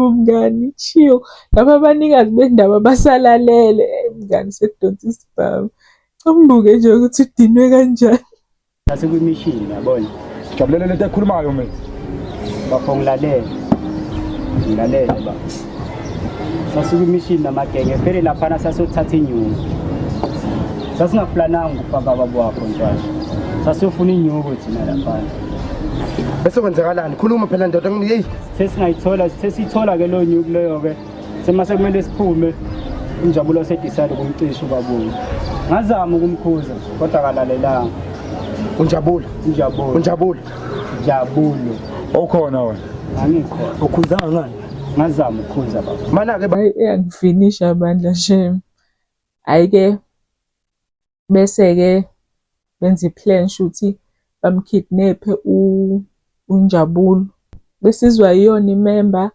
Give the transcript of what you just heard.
mngani, chill. Laba abanikazi bendaba basalalele. Mngani sekudonsa isibhamu. Umbuke nje ukuthi udinwe kanjani. Nasekwimishini yabona. Jabulele lento ekhulumayo mina. Bafo ngilalele baba. Sasikwimishini namagenge vele laphana sasothatha inyuku. Sasingaplananga ukufaka ababo wakho ntwana. Sasofuna inyuku thina laphana. Bese kwenzakalani? Khuluma phela ndoda ngini hey. Sesithola ke lo nyuku leyo ke. Semase kumele siphume. Unjabulo sedicide kumcisha ubabungu. Ngazama ukumkhuza kodwa akalalelanga. Unjabulo. Okhona wena? Angikho. Ukhuzanga ngani? Ngazama ukukhuza baba. Mana ke uyangifinisha bandla shem. Ayike bese ke benza iplan shoot bamkidnap uNjabulo. Besizwa yiyona imember